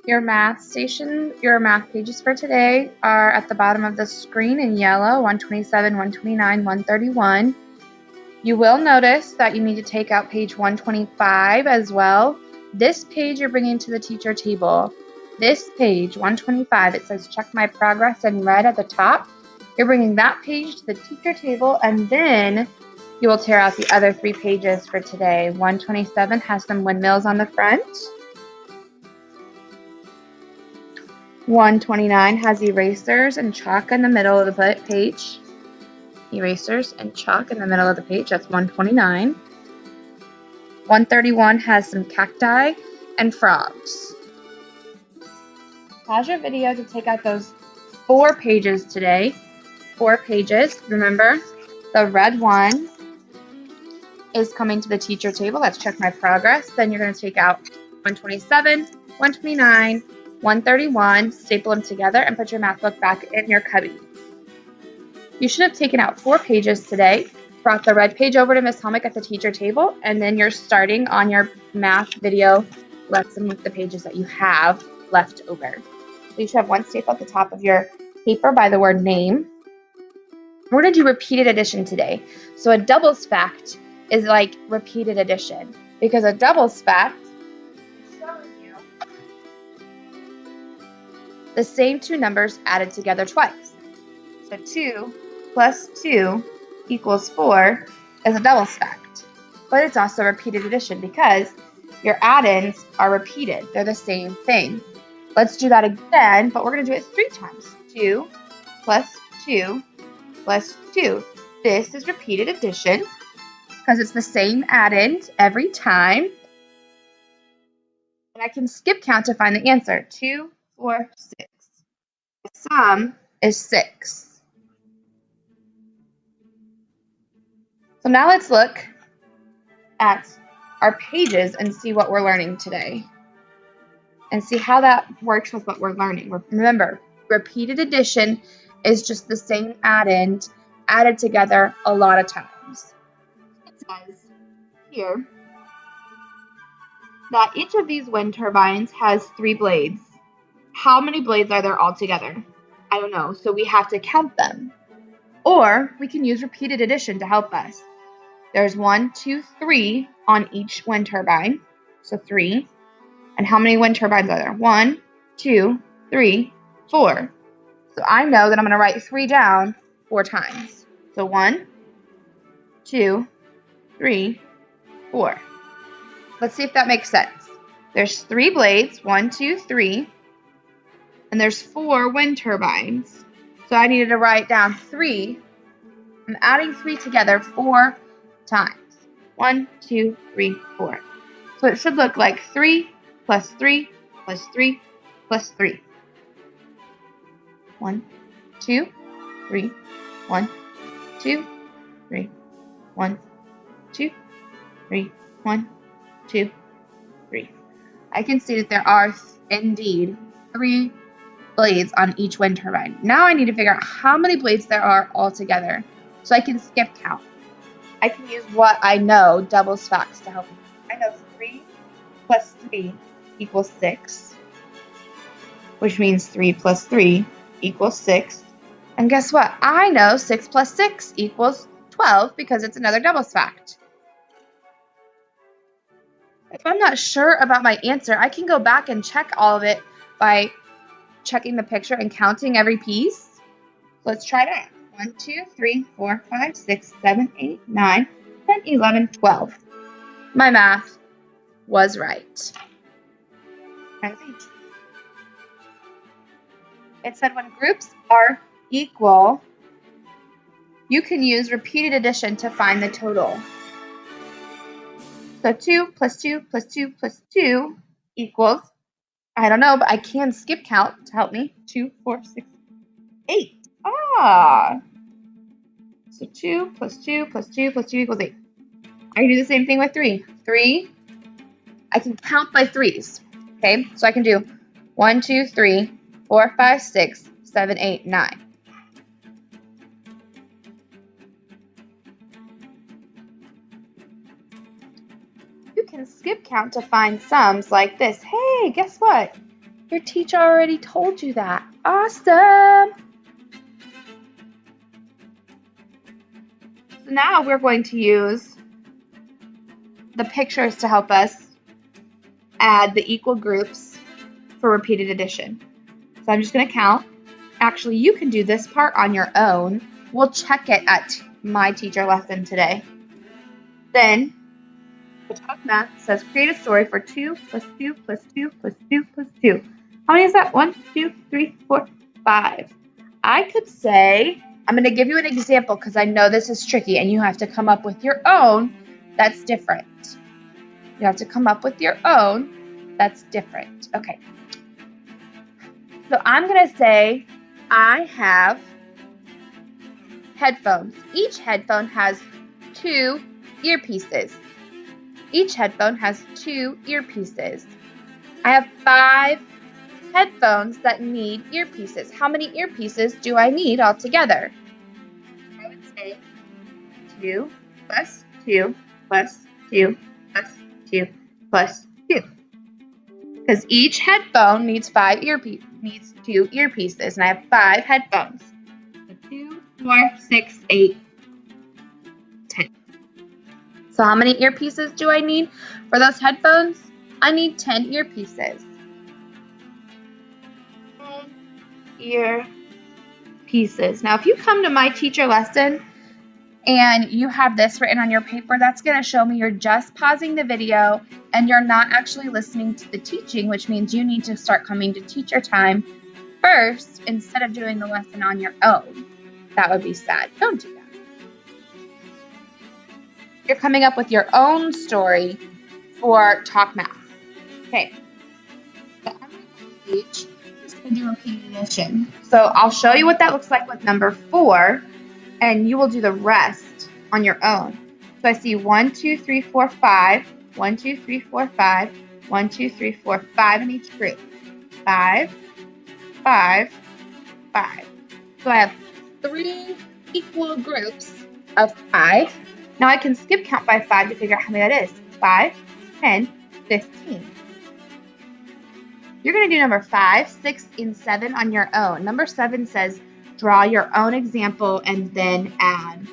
Your math pages for today are at the bottom of the screen in yellow, 127, 129, 131. You will notice that you need to take out page 125 as well. This page you're bringing to the teacher table. This page, 125, it says check my progress in red at the top. You're bringing that page to the teacher table, and then you will tear out the other 3 pages for today. 127 has some windmills on the front. 129 has erasers and chalk in the middle of the page. Erasers and chalk in the middle of the page, that's 129. 131 has some cacti and frogs. Pause your video to take out those 4 pages today. 4 pages. Remember, the red one is coming to the teacher table. Let's check my progress. Then you're going to take out 127, 129, 131, staple them together, and put your math book back in your cubby. You should have taken out 4 pages today, brought the red page over to Miss Helmick at the teacher table, and then you're starting on your math video lesson with the pages that you have left over. So you should have 1 staple at the top of your paper by the word name. We're going to do repeated addition today. So a doubles fact is like repeated addition, because a doubles fact is showing you the same 2 numbers added together twice. So 2 plus 2 equals 4 is a doubles fact. But it's also repeated addition because your add-ins are repeated. They're the same thing. Let's do that again, but we're going to do it 3 times. 2 plus 2 plus 2. This is repeated addition because it's the same add-ins every time. And I can skip count to find the answer. 2, 4, 6. The sum is 6. So now let's look at our pages and see what we're learning today. And see how that works with what we're learning. Remember, repeated addition is just the same add-in added together a lot of times. It says here that each of these wind turbines has 3 blades. How many blades are there altogether? I don't know, so we have to count them. Or we can use repeated addition to help us. There's 1, 2, 3 on each wind turbine, so 3. And how many wind turbines are there? 1, 2, 3, 4. So I know that I'm going to write 3 down 4 times. So 1, 2, 3, 4. Let's see if that makes sense. There's 3 blades, 1, 2, 3, and there's 4 wind turbines. So I needed to write down 3. I'm adding 3 together 4 times. 1, 2, 3, 4. So it should look like 3 plus 3 plus 3 plus 3. 1, 2, 3, 1, 2, 3, 1, 2, 3, 1, 2, 3. I can see that there are indeed 3 blades on each wind turbine. Now I need to figure out how many blades there are altogether so I can skip count. I can use what I know, doubles facts, to help me. I know 3 plus 3 equals 6, which means 3 plus 3 equals 6. And guess what? I know 6 plus 6 equals 12 because it's another doubles fact. If I'm not sure about my answer, I can go back and check all of it by checking the picture and counting every piece. Let's try that. 1, 2, 3, 4, 5, 6, 7, 8, 9, 10, 11, 12. My math was right. It said when groups are equal, you can use repeated addition to find the total. So 2 plus 2 plus 2 plus 2 equals, I don't know, but I can skip count to help me. 2, 4, 6, 8. So 2 plus 2 plus 2 plus 2 equals 8. I can do the same thing with 3. 3, I can count by 3s. Okay, so I can do 1, 2, 3, 4, 5, 6, 7, 8, 9. You can skip count to find sums like this. Hey, guess what? Your teacher already told you that. Awesome! So now we're going to use the pictures to help us add the equal groups for repeated addition. So I'm just going to count. Actually, you can do this part on your own. We'll check it at my teacher lesson today. Then, the Talk Math says create a story for 2 plus 2 plus 2 plus 2 plus 2. How many is that? 1, 2, 3, 4, 5. I could say, I'm going to give you an example because I know this is tricky and you have to come up with your own that's different. You have to come up with your own that's different. Okay. So I'm going to say I have headphones. Each headphone has 2 earpieces. Each headphone has 2 earpieces. I have 5 headphones that need earpieces. How many earpieces do I need altogether? I would say 2 plus 2 plus 2 plus 2 plus 2. Because each headphone needs 2 earpieces, and I have 5 headphones. So 2, 4, 6, 8, 10. So how many earpieces do I need for those headphones? I need 10 earpieces. 10 earpieces. Now, if you come to my teacher lesson and you have this written on your paper, that's going to show me you're just pausing the video and you're not actually listening to the teaching, which means you need to start coming to teacher time first instead of doing the lesson on your own. That would be sad. Don't do that. You're coming up with your own story for Talk Math. Okay. So on my page, I'm just going to do repeated addition. So I'll show you what that looks like with number 4, and you will do the rest on your own. So I see 1, 2, 3, 4, 5. 1, 2, 3, 4, 5. 1, 2, 3, 4, 5 in each group. 5, 5, 5. So I have 3 equal groups of 5. Now I can skip count by 5 to figure out how many that is. 5, 10, 15. You're going to do number 5, 6, and 7 on your own. Number 7 says draw your own example and then add.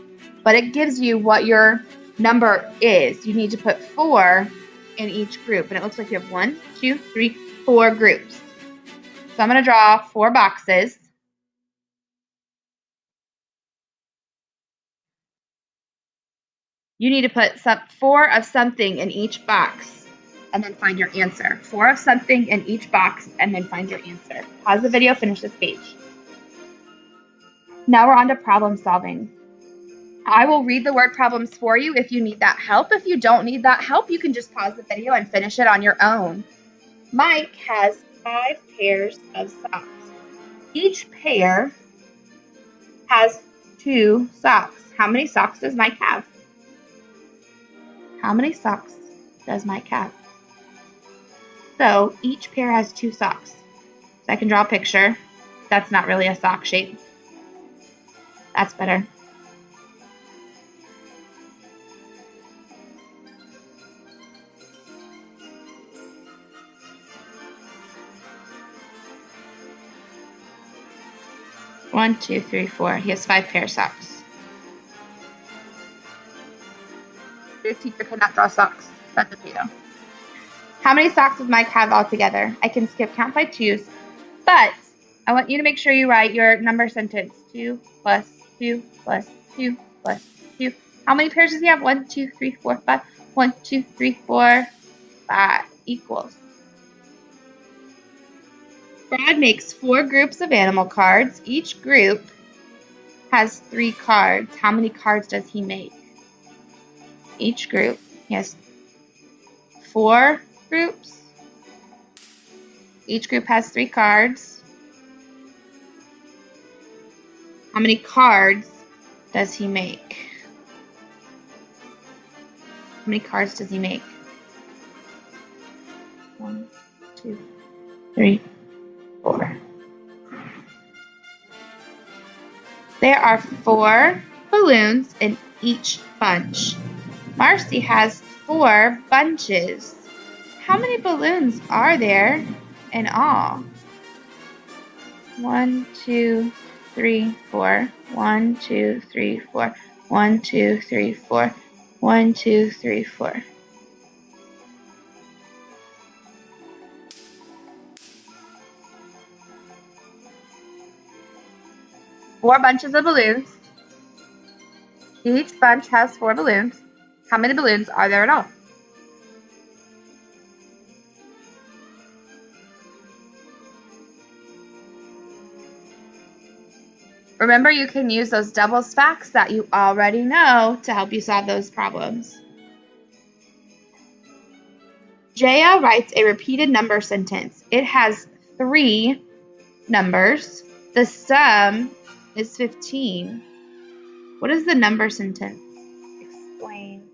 But it gives you what your number is. You need to put 4 in each group. And it looks like you have 1, 2, 3, 4 groups. So I'm going to draw 4 boxes. You need to put 4 of something in each box and then find your answer. 4 of something in each box and then find your answer. Pause the video, finish this page. Now we're on to problem solving. I will read the word problems for you if you need that help. If you don't need that help, you can just pause the video and finish it on your own. Mike has 5 pairs of socks. Each pair has 2 socks. How many socks does Mike have? How many socks does Mike have? So each pair has 2 socks. So I can draw a picture. That's not really a sock shape. That's better. One, 2, 3, 4. He has 5 pair of socks. Your teacher cannot draw socks. That's okay though. How many socks does Mike have altogether? I can skip count by 2s, but I want you to make sure you write your number sentence. 2 plus 2 plus 2 plus 2. How many pairs does he have? 1, 2, 3, 4, 5. 1, 2, 3, 4, 5 equals. Brad makes 4 groups of animal cards. Each group has 3 cards. How many cards does he make? Each group, he has 4 groups. Each group has 3 cards. How many cards does he make? How many cards does he make? 1, 2, 3, 4. There are 4 balloons in each bunch. Marcy has 4 bunches. How many balloons are there in all. 1, 2, 3, 4. 1, 2, 3, 4. 1, 2, 3, 4. 1, 2, 3, 4. Four bunches of balloons. Each bunch has 4 balloons. How many balloons are there in all? Remember, you can use those doubles facts that you already know to help you solve those problems. Jaya writes a repeated number sentence. It has 3 numbers. The sum is 15. What is the number sentence? Explain.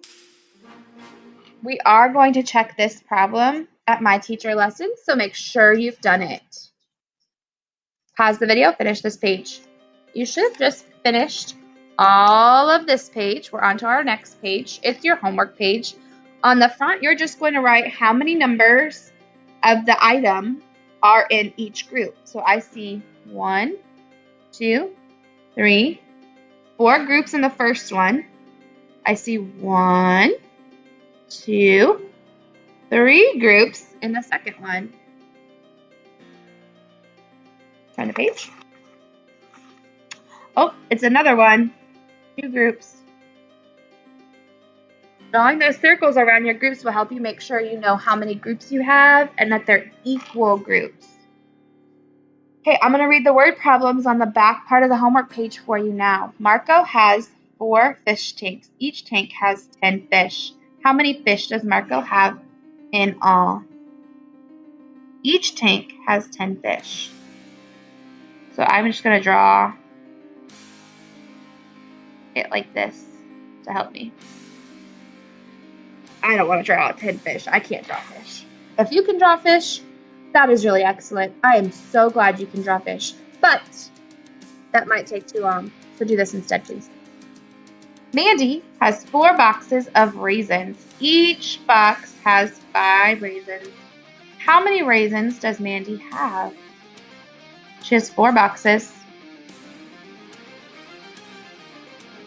We are going to check this problem at My Teacher Lessons, so make sure you've done it. Pause the video, finish this page. You should have just finished all of this page. We're on to our next page. It's your homework page. On the front, you're just going to write how many numbers of the item are in each group. So I see 1, 2, 3, 4 groups in the first one. I see 1, 2, 3 groups in the second one. Turn the page. Oh, it's another one. 2 groups. Drawing those circles around your groups will help you make sure you know how many groups you have and that they're equal groups. Okay, I'm going to read the word problems on the back part of the homework page for you now. Marco has 4 fish tanks. Each tank has 10 fish. How many fish does Marco have in all? Each tank has 10 fish. So I'm just going to draw it like this to help me. I don't want to draw 10 fish. I can't draw fish. If you can draw fish, that is really excellent. I am so glad you can draw fish, but that might take too long. So do this instead, please. Mandy has 4 boxes of raisins. Each box has 5 raisins. How many raisins does Mandy have? She has 4 boxes.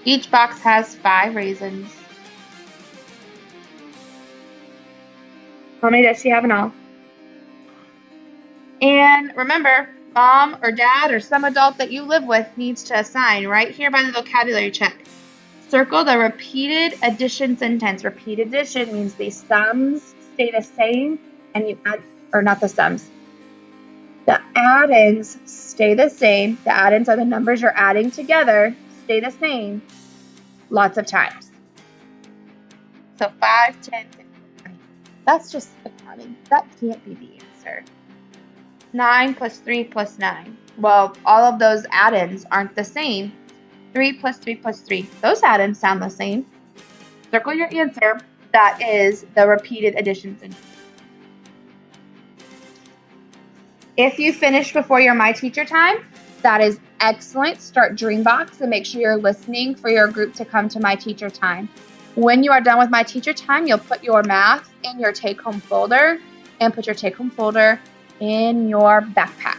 Each box has 5 raisins. How many does she have in all? And remember, mom or dad or some adult that you live with needs to assign right here by the vocabulary check. Circle the repeated addition sentence. Repeated addition means the sums stay the same and you add, or not the sums. The add-ins stay the same. The add-ins are the numbers you're adding together, stay the same lots of times. So 5, 10, 15, 20. That's just accounting. That can't be the answer. 9 plus 3 plus 9. Well, all of those add-ins aren't the same. 3 plus 3 plus 3. Those add-ins sound the same. Circle your answer. That is the repeated addition sentence. If you finish before your My Teacher time, that is excellent. Start Dreambox and make sure you're listening for your group to come to My Teacher time. When you are done with My Teacher time, you'll put your math in your take-home folder and put your take-home folder in your backpack.